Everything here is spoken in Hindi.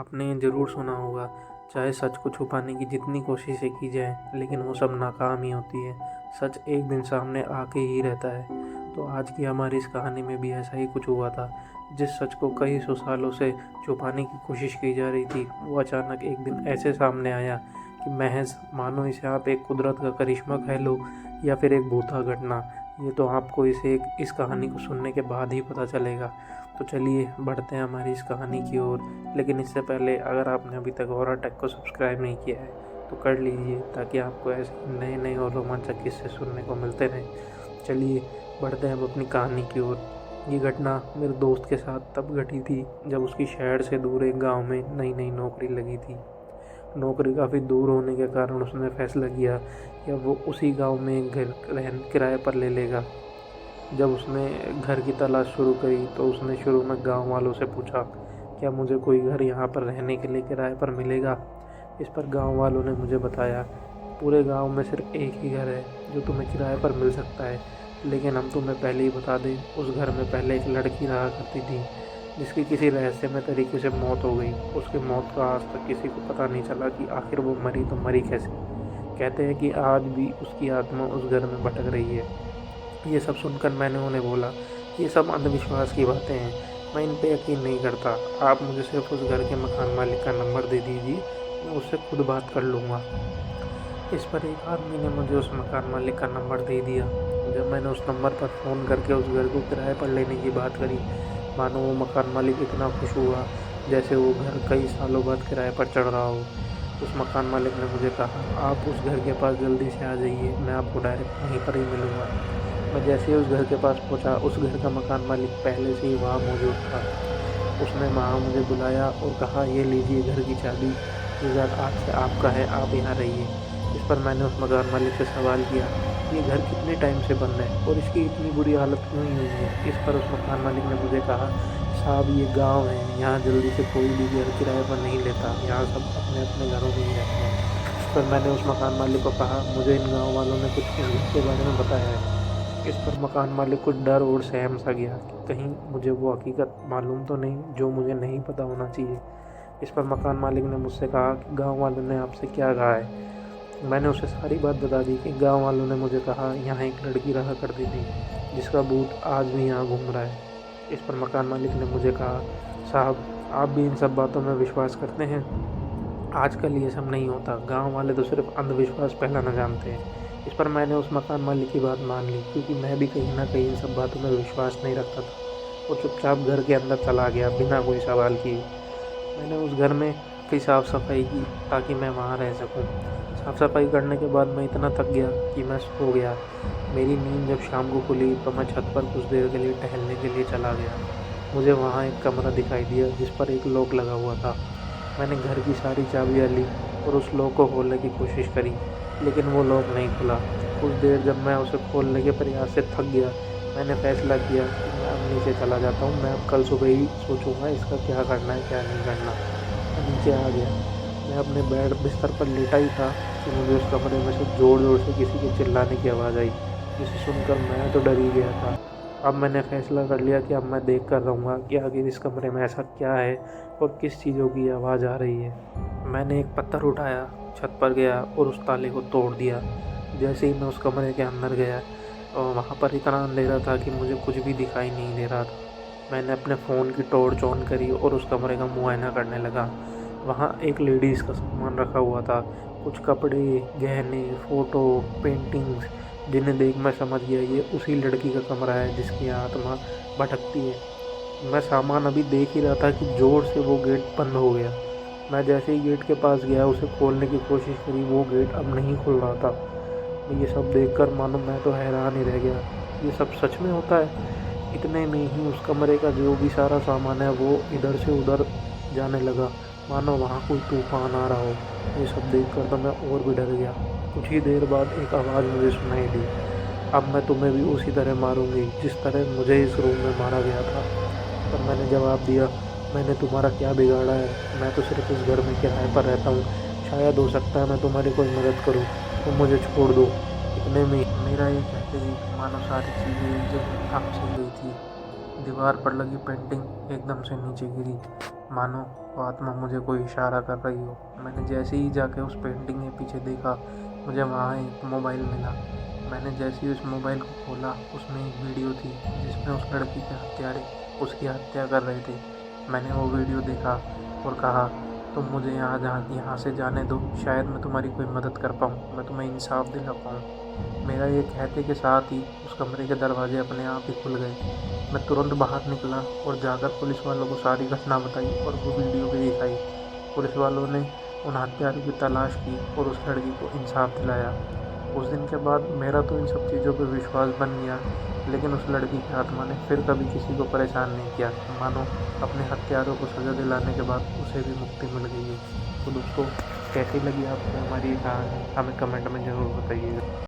आपने ज़रूर सुना होगा, चाहे सच को छुपाने की जितनी कोशिशें की जाएँ, लेकिन वो सब नाकाम ही होती है। सच एक दिन सामने आके ही रहता है। तो आज की हमारी इस कहानी में भी ऐसा ही कुछ हुआ था। जिस सच को कई सौ सालों से छुपाने की कोशिश की जा रही थी, वो अचानक एक दिन ऐसे सामने आया कि महज़ मानो इसे आप एक कुदरत का करिश्मा कह लो या फिर एक भूता घटना। ये तो आपको इस कहानी को सुनने के बाद ही पता चलेगा। तो चलिए बढ़ते हैं हमारी इस कहानी की ओर। लेकिन इससे पहले अगर आपने अभी तक हॉरर टेक को सब्सक्राइब नहीं किया है तो कर लीजिए, ताकि आपको ऐसे नए नए और रोमांचक किस्से सुनने को मिलते रहें। चलिए बढ़ते हैं अब अपनी कहानी की ओर। ये घटना मेरे दोस्त के साथ तब घटी थी जब उसकी शहर से दूर एक गांव में नई नई नौकरी लगी थी। नौकरी काफ़ी दूर होने के कारण उसने फैसला किया कि अब वो उसी गांव में एक घर किराए पर ले लेगा। जब उसने घर की तलाश शुरू करी तो उसने शुरू में गांव वालों से पूछा, क्या मुझे कोई घर यहाँ पर रहने के लिए किराए पर मिलेगा। इस पर गांव वालों ने मुझे बताया, पूरे गांव में सिर्फ एक ही घर है जो तुम्हें किराए पर मिल सकता है। लेकिन हम तुम्हें पहले ही बता दें, उस घर में पहले एक लड़की रहा करती थी जिसकी किसी रहस्यमय तरीके से मौत हो गई। उसकी मौत का आज तक किसी को पता नहीं चला कि आखिर वो मरी तो मरी कैसे। कहते हैं कि आज भी उसकी आत्मा उस घर में भटक रही है। ये सब सुनकर मैंने उन्हें बोला, ये सब अंधविश्वास की बातें हैं, मैं इन पे यकीन नहीं करता। आप मुझे सिर्फ उस घर के मकान मालिक का नंबर दे दीजिए, मैं उससे खुद बात कर लूँगा। इस पर एक आदमी ने मुझे उस मकान मालिक का नंबर दे दिया। जब मैंने उस नंबर पर फ़ोन करके उस घर को किराए पर लेने की बात करी, मानो वो मकान मालिक इतना खुश हुआ जैसे वो घर कई सालों बाद किराए पर चढ़ रहा हो। उस मकान मालिक ने मुझे कहा, आप उस घर के पास जल्दी से आ जाइए, मैं आपको डायरेक्ट वहीं पर ही मिलूँगा। मैं जैसे ही उस घर के पास पहुंचा, उस घर का मकान मालिक पहले से ही वहाँ मौजूद था। उसने वहाँ मुझे बुलाया और कहा, ये लीजिए घर की चाबी, ये घर आज से आपका है, आप यहाँ रहिए। इस पर मैंने उस मकान मालिक से सवाल किया, ये घर कितने टाइम से बंद है और इसकी इतनी बुरी हालत क्यों ही हुई है। इस पर उस मकान मालिक ने मुझे कहा, साहब ये गांव है, यहाँ जल्दी से कोई भी घर किराए पर नहीं लेता, यहाँ सब अपने अपने घरों में ही रहते हैं। इस पर मैंने उस मकान मालिक को कहा, मुझे इन गाँव वालों ने कुछ इस घर के बारे में बताया है। इस पर मकान मालिक को डर और सहम सा गया कि कहीं मुझे वो हकीकत मालूम तो नहीं जो मुझे नहीं पता होना चाहिए। इस पर मकान मालिक ने मुझसे कहा कि गांव वालों ने आपसे क्या कहा है। मैंने उसे सारी बात बता दी कि गांव वालों ने मुझे कहा, यहाँ एक लड़की रहा करती थी जिसका भूत आज भी यहाँ घूम रहा है। इस पर मकान मालिक ने मुझे कहा, साहब आप भी इन सब बातों में विश्वास करते हैं। आजकल ये सब नहीं होता, गांव वाले तो सिर्फ अंधविश्वास फैलाना जानते हैं। इस पर मैंने उस मकान मालिक की बात मान ली, क्योंकि मैं भी कहीं ना कहीं इन सब बातों में विश्वास नहीं रखता था। और चुपचाप घर के अंदर चला गया बिना कोई सवाल किए। मैंने उस घर में की साफ़ सफाई की ताकि मैं वहाँ रह सकूँ। साफ़ सफाई करने के बाद मैं इतना थक गया कि मैं सो गया। मेरी नींद जब शाम को खुली तो मैं छत पर कुछ देर के लिए टहलने के लिए चला गया। मुझे वहाँ एक कमरा दिखाई दिया जिस पर एक लॉक लगा हुआ था। मैंने घर की सारी चाबियाँ ली और उस लॉक को खोलने की कोशिश करी, लेकिन वो लॉक नहीं खुला। कुछ देर जब मैं उसे खोलने के प्रयास से थक गया, मैंने फैसला किया कि मैं अब नीचे चला जाता हूँ। मैं अब कल सुबह ही सोचूंगा इसका क्या करना है क्या नहीं करना। मैं नीचे आ गया। मैं अपने बेड बिस्तर पर लेटा ही था कि मुझे उस कमरे में से ज़ोर ज़ोर से किसी के चिल्लाने की आवाज़ आई, जिसे सुनकर मैं तो डर ही गया था। अब मैंने फैसला कर लिया कि अब मैं देख कर रहूँगा कि आखिर इस कमरे में ऐसा क्या है और किस चीज़ों की आवाज़ आ रही है। मैंने एक पत्थर उठाया, छत पर गया और उस ताले को तोड़ दिया। जैसे ही मैं उस कमरे के अंदर गया और वहाँ पर इतना अंधेरा था कि मुझे कुछ भी दिखाई नहीं दे रहा था। मैंने अपने फ़ोन की टॉर्च ऑन करी और उस कमरे का मुआयना करने लगा। वहाँ एक लेडीज़ का सामान रखा हुआ था, कुछ कपड़े, गहने, फ़ोटो, पेंटिंग्स, जिन्हें देख मैं समझ गया ये उसी लड़की का कमरा है जिसकी आत्मा भटकती है। मैं सामान अभी देख ही रहा था कि ज़ोर से वो गेट बंद हो गया। मैं जैसे ही गेट के पास गया, उसे खोलने की कोशिश करी, वो गेट अब नहीं खुल रहा था। ये सब देखकर मानो मैं तो हैरान ही रह गया, ये सब सच में होता है। इतने में ही उस कमरे का जो भी सारा सामान है वो इधर से उधर जाने लगा, मानो वहाँ कोई तूफान आ रहा हो। ये सब देखकर तो मैं और भी डर गया। कुछ ही देर बाद एक आवाज़ मुझे सुनाई दी, अब मैं तुम्हें भी उसी तरह मारूंगी जिस तरह मुझे इस रूम में मारा गया था। पर मैंने जवाब दिया, मैंने तुम्हारा क्या बिगाड़ा है, मैं तो सिर्फ इस घर में किराए पर रहता हूँ। शायद हो सकता है मैं तुम्हारी कोई मदद करूँ, तुम मुझे छोड़ दो। इतने में मेरा ये कहते ही मानो सारी चीज़ें एक जगह थम सी गई थी। दीवार पर लगी पेंटिंग एकदम से नीचे गिरी। मानो वो आत्मा मुझे कोई इशारा कर रही हो। मैंने जैसे ही जाके उस पेंटिंग के पीछे देखा, मुझे वहाँ एक मोबाइल मिला। मैंने जैसे ही उस मोबाइल को खोला, उसमें एक वीडियो थी जिसमें उस लड़की के हत्यारे उसकी हत्या कर रहे थे। मैंने वो वीडियो देखा और कहा, तुम मुझे यहाँ से जाने दो, शायद मैं तुम्हारी कोई मदद कर पाऊँ, मैं तुम्हें इंसाफ दिला पाऊँ। मेरा ये कहते के साथ ही उस कमरे के दरवाजे अपने आप ही खुल गए। मैं तुरंत बाहर निकला और जाकर पुलिस वालों को सारी घटना बताई और वो वीडियो भी दिखाई। पुलिस वालों ने उन हत्यारों की तलाश की और उस लड़की को इंसाफ दिलाया। उस दिन के बाद मेरा तो इन सब चीज़ों पे विश्वास बन गया, लेकिन उस लड़की की आत्मा ने फिर कभी किसी को परेशान नहीं किया। मानो अपने हत्यारों को सज़ा दिलाने के बाद उसे भी मुक्ति मिल गई है। तो दोस्तों, कैसी लगी आपको हमारी ये कहानी, हमें कमेंट में ज़रूर बताइएगा।